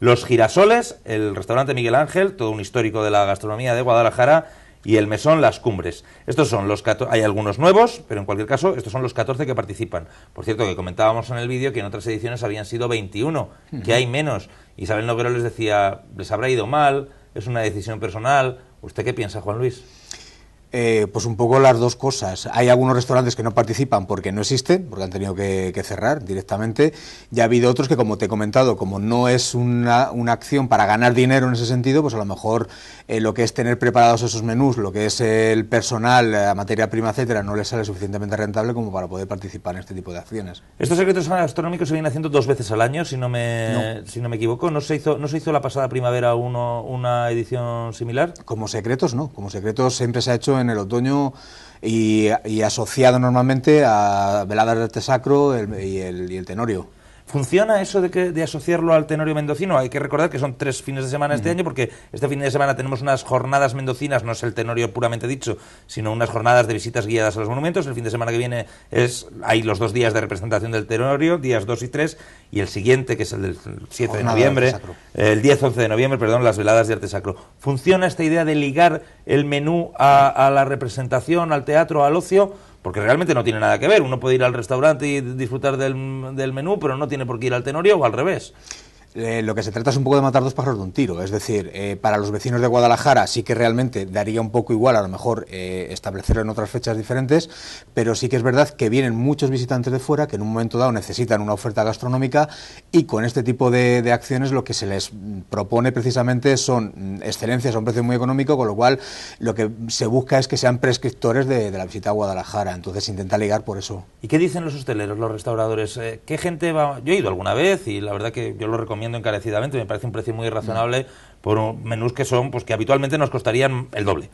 los Girasoles, el restaurante Miguel Ángel, todo un histórico de la gastronomía de Guadalajara, y el Mesón Las Cumbres. Estos son los 14, hay algunos nuevos, pero en cualquier caso, estos son los 14 que participan. Por cierto, que comentábamos en el vídeo que en otras ediciones habían sido 21, que hay menos. Isabel Noguero les decía, les habrá ido mal, es una decisión personal. ¿Usted qué piensa, Juan Luis? Pues un poco las dos cosas. Hay algunos restaurantes que no participan porque no existen, porque han tenido que cerrar directamente, y ha habido otros que, como te he comentado, como no es una acción para ganar dinero en ese sentido, pues a lo mejor lo que es tener preparados esos menús, lo que es el personal, la materia prima, etcétera, no les sale suficientemente rentable como para poder participar en este tipo de acciones. Estos secretos gastronómicos se vienen haciendo 2 veces al año, si no me equivoco. ¿No se hizo la pasada primavera una edición similar? Como secretos no, como secretos siempre se ha hecho en el otoño y asociado normalmente a veladas de arte sacro y el tenorio. ¿Funciona eso de asociarlo al tenorio mendocino? Hay que recordar que son 3 fines de semana este año, porque este fin de semana tenemos unas jornadas mendocinas, no es el tenorio puramente dicho, sino unas jornadas de visitas guiadas a los monumentos. El fin de semana que viene hay los 2 días de representación del tenorio, días 2 y 3, y el siguiente, que es el del 7 de noviembre, el 10-11 de noviembre, perdón, las veladas de arte sacro. ¿Funciona esta idea de ligar el menú a la representación, al teatro, al ocio? Porque realmente no tiene nada que ver. Uno puede ir al restaurante y disfrutar del menú, pero no tiene por qué ir al tenorio, o al revés. Lo que se trata es un poco de matar 2 pájaros de un tiro, es decir, para los vecinos de Guadalajara sí que realmente daría un poco igual, a lo mejor establecerlo en otras fechas diferentes, pero sí que es verdad que vienen muchos visitantes de fuera que en un momento dado necesitan una oferta gastronómica, y con este tipo de acciones lo que se les propone precisamente son excelencias a un precio muy económico, con lo cual lo que se busca es que sean prescriptores de la visita a Guadalajara, entonces se intenta ligar por eso. ¿Y qué dicen los hosteleros, los restauradores? ¿Qué gente va? Yo he ido alguna vez y la verdad que yo lo recomiendo encarecidamente, me parece un precio muy razonable por menús que son, pues que habitualmente nos costarían el doble.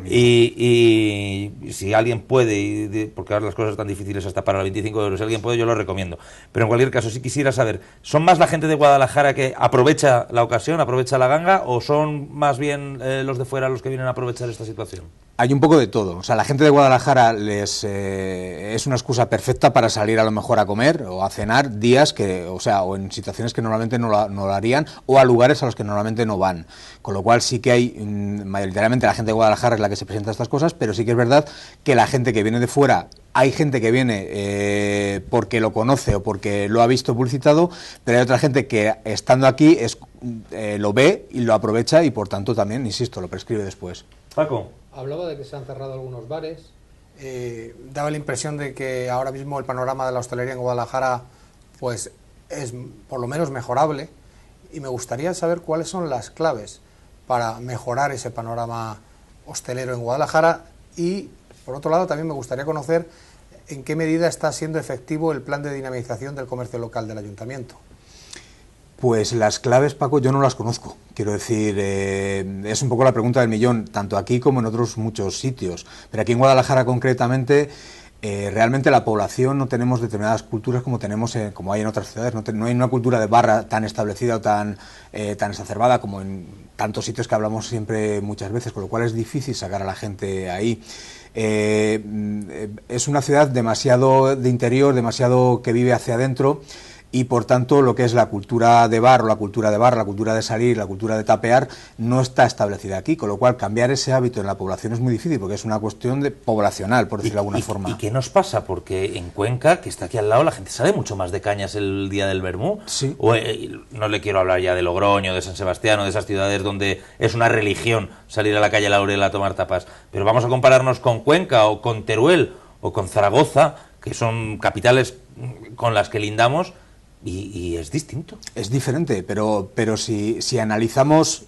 Y si alguien puede, porque ahora las cosas están difíciles hasta para los 25 euros, si alguien puede, yo lo recomiendo. Pero en cualquier caso, sí quisiera saber, ¿son más la gente de Guadalajara que aprovecha la ocasión, aprovecha la ganga, o son más bien los de fuera los que vienen a aprovechar esta situación? Hay un poco de todo. O sea, la gente de Guadalajara es una excusa perfecta para salir a lo mejor a comer o a cenar días o en situaciones que normalmente no lo harían, o a lugares a los que normalmente no van. Con lo cual sí que hay, mayoritariamente la gente de Guadalajara es la que se presenta a estas cosas, pero sí que es verdad que la gente que viene de fuera, hay gente que viene porque lo conoce o porque lo ha visto publicitado, pero hay otra gente que estando aquí lo ve y lo aprovecha y por tanto también, insisto, lo prescribe después. Paco. Hablaba de que se han cerrado algunos bares, daba la impresión de que ahora mismo el panorama de la hostelería en Guadalajara pues es por lo menos mejorable, y me gustaría saber cuáles son las claves para mejorar ese panorama hostelero en Guadalajara, y por otro lado también me gustaría conocer en qué medida está siendo efectivo el plan de dinamización del comercio local del Ayuntamiento. Pues las claves, Paco, yo no las conozco. Quiero decir, es un poco la pregunta del millón, tanto aquí como en otros muchos sitios. Pero aquí en Guadalajara concretamente, realmente la población no tenemos determinadas culturas como tenemos como hay en otras ciudades. No hay una cultura de barra tan establecida o tan exacerbada como en tantos sitios que hablamos siempre muchas veces, con lo cual es difícil sacar a la gente ahí. Es una ciudad demasiado de interior, demasiado que vive hacia adentro, y por tanto lo que es la cultura de bar, o la cultura de barra, la cultura de salir, la cultura de tapear, no está establecida aquí, con lo cual cambiar ese hábito en la población es muy difícil, porque es una cuestión poblacional, por decirlo de alguna forma. ¿Y qué nos pasa? Porque en Cuenca, que está aquí al lado, la gente sale mucho más de cañas el día del Vermú. Sí. No le quiero hablar ya de Logroño, de San Sebastián, o de esas ciudades donde es una religión salir a la calle Laurel a tomar tapas, pero vamos a compararnos con Cuenca, o con Teruel, o con Zaragoza, que son capitales con las que lindamos, y es distinto. Es diferente, pero si analizamos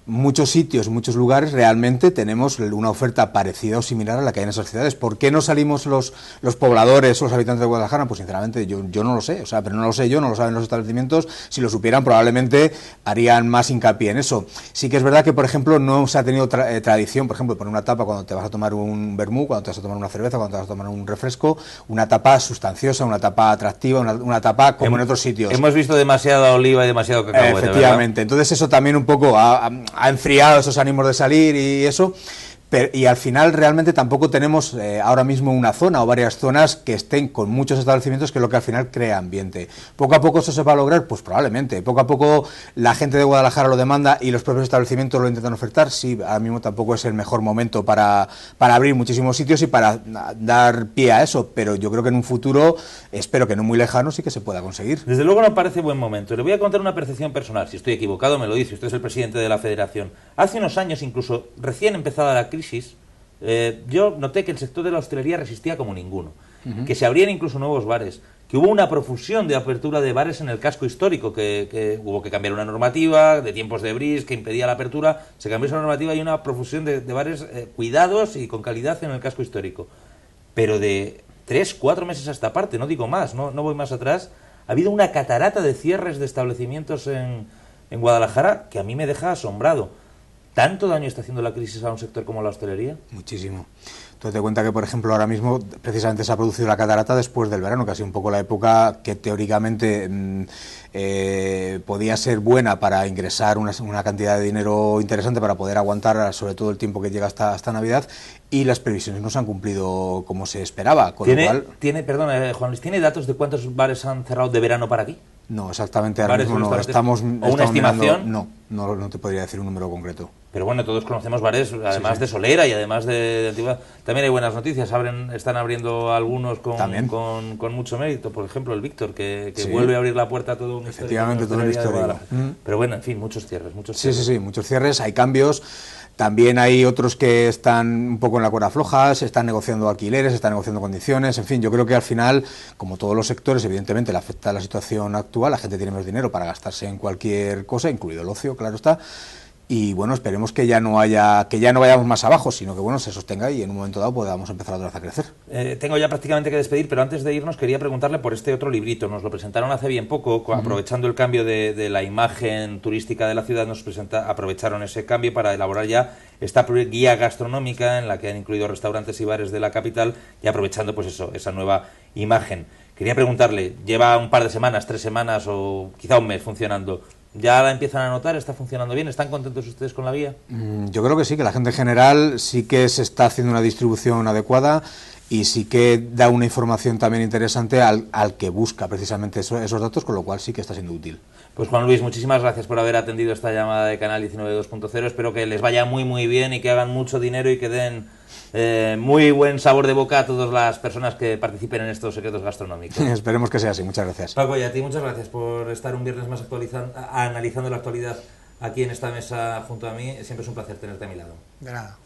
muchos sitios, muchos lugares, realmente tenemos una oferta parecida o similar a la que hay en esas ciudades. ¿Por qué no salimos los pobladores o los habitantes de Guadalajara? Pues sinceramente yo no lo sé, pero no lo sé yo, no lo saben los establecimientos. Si lo supieran, probablemente harían más hincapié en eso. Sí que es verdad que, por ejemplo, no se ha tenido tradición, por ejemplo, poner una tapa cuando te vas a tomar un vermú, cuando te vas a tomar una cerveza, cuando te vas a tomar un refresco, una tapa sustanciosa, una tapa atractiva, una tapa como en otros sitios. Hemos visto demasiada oliva y demasiado cacahuete, efectivamente, ¿verdad? Entonces eso también un poco ha enfriado esos ánimos de salir y eso, y al final realmente tampoco tenemos ahora mismo una zona o varias zonas que estén con muchos establecimientos, que es lo que al final crea ambiente. Poco a poco eso se va a lograr, pues probablemente. Poco a poco la gente de Guadalajara lo demanda y los propios establecimientos lo intentan ofertar. Sí, ahora mismo tampoco es el mejor momento para abrir muchísimos sitios y para dar pie a eso, pero yo creo que en un futuro, espero que no muy lejano, sí que se pueda conseguir. Desde luego no parece buen momento. Le voy a contar una percepción personal. Si estoy equivocado, me lo dice. Usted es el presidente de la Federación. Hace unos años, incluso recién empezada la crisis, yo noté que el sector de la hostelería resistía como ninguno, que se abrían incluso nuevos bares, que hubo una profusión de apertura de bares en el casco histórico, que hubo que cambiar una normativa de tiempos de bris que impedía la apertura, se cambió esa normativa y una profusión de bares cuidados y con calidad en el casco histórico. Pero de 3-4 meses a esta parte, no digo más, no voy más atrás, ha habido una catarata de cierres de establecimientos en Guadalajara que a mí me deja asombrado. ¿Tanto daño está haciendo la crisis a un sector como la hostelería? Muchísimo. Tú te cuenta que, por ejemplo, ahora mismo precisamente se ha producido la catarata después del verano, que ha sido un poco la época que teóricamente podía ser buena para ingresar una cantidad de dinero interesante para poder aguantar sobre todo el tiempo que llega hasta Navidad, y las previsiones no se han cumplido como se esperaba. Con lo cual... Juan Luis, ¿tiene datos de cuántos bares han cerrado de verano para aquí? No, exactamente, ahora mismo no. ¿O una estimación? No te podría decir un número concreto. Pero bueno, todos conocemos bares, además de Solera y además de Antigüedad. También hay buenas noticias, están abriendo algunos con mucho mérito. Por ejemplo, el Víctor, que vuelve a abrir la puerta a todo un histórico. Efectivamente, todo un histórico. Pero bueno, en fin, muchos cierres. Sí, muchos cierres, hay cambios. También hay otros que están un poco en la cuerda floja, se están negociando alquileres, se están negociando condiciones, en fin, yo creo que al final, como todos los sectores, evidentemente le afecta la situación actual, la gente tiene menos dinero para gastarse en cualquier cosa, incluido el ocio, claro está, y bueno, esperemos que ya no vayamos más abajo, sino que bueno, se sostenga y en un momento dado podamos empezar otra vez a crecer. Tengo ya prácticamente que despedir, pero antes de irnos quería preguntarle por este otro librito. Nos lo presentaron hace bien poco, aprovechando el cambio de la imagen turística de la ciudad, aprovecharon ese cambio para elaborar ya esta guía gastronómica en la que han incluido restaurantes y bares de la capital, y aprovechando pues eso, esa nueva imagen. Quería preguntarle, lleva un par de semanas, 3 semanas o quizá un mes funcionando. ¿Ya la empiezan a notar? ¿Está funcionando bien? ¿Están contentos ustedes con la guía? Yo creo que sí, que la gente en general sí que se está haciendo una distribución adecuada y sí que da una información también interesante al que busca precisamente esos datos, con lo cual sí que está siendo útil. Pues Juan Luis, muchísimas gracias por haber atendido esta llamada de Canal 19 2.0. Espero que les vaya muy muy bien y que hagan mucho dinero y que den muy buen sabor de boca a todas las personas que participen en estos secretos gastronómicos. Esperemos que sea así, muchas gracias. Paco, y a ti muchas gracias por estar un viernes más analizando la actualidad aquí en esta mesa junto a mí. Siempre es un placer tenerte a mi lado. De nada.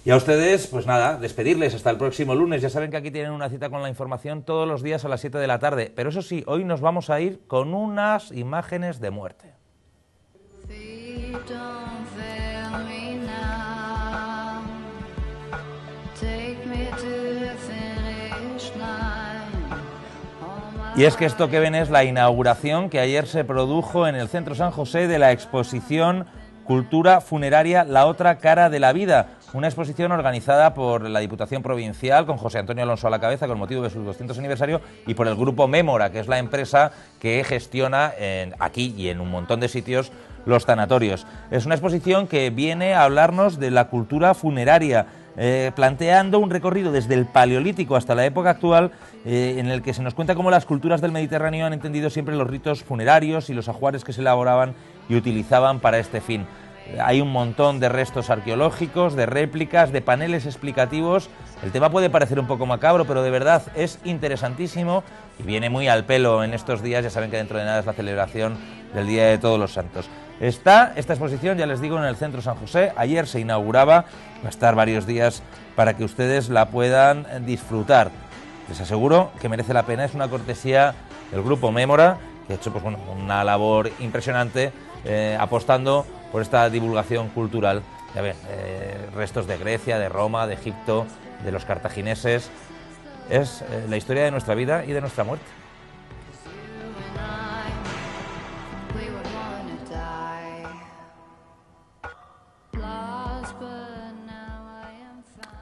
Y a ustedes, pues nada, despedirles hasta el próximo lunes. Ya saben que aquí tienen una cita con la información todos los días a las 7 de la tarde. Pero eso sí, hoy nos vamos a ir con unas imágenes de muerte. Y es que esto que ven es la inauguración que ayer se produjo en el Centro San José de la exposición Cultura Funeraria, la otra cara de la vida, una exposición organizada por la Diputación Provincial con José Antonio Alonso a la cabeza con motivo de su 200 aniversario y por el grupo Mémora, que es la empresa que gestiona aquí y en un montón de sitios los tanatorios. Es una exposición que viene a hablarnos de la cultura funeraria, planteando un recorrido desde el Paleolítico hasta la época actual, en el que se nos cuenta cómo las culturas del Mediterráneo han entendido siempre los ritos funerarios y los ajuares que se elaboraban y utilizaban para este fin. Hay un montón de restos arqueológicos, de réplicas, de paneles explicativos. El tema puede parecer un poco macabro, pero de verdad es interesantísimo y viene muy al pelo en estos días. Ya saben que dentro de nada es la celebración del Día de Todos los Santos. Está esta exposición, ya les digo, en el Centro San José. Ayer se inauguraba, va a estar varios días para que ustedes la puedan disfrutar. Les aseguro que merece la pena, es una cortesía del grupo Mémora, que ha hecho pues, bueno, una labor impresionante apostando por esta divulgación cultural. Ya ven, restos de Grecia, de Roma, de Egipto, de los cartagineses. Es la historia de nuestra vida y de nuestra muerte.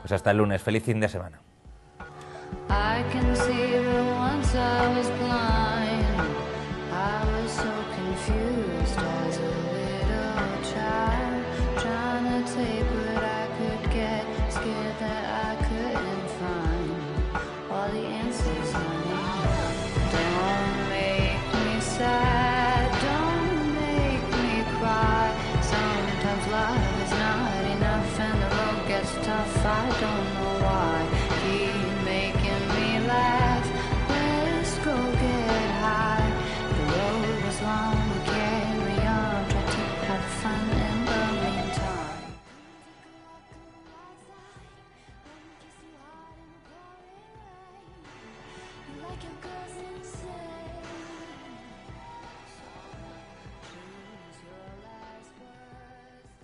Pues hasta el lunes. Feliz fin de semana.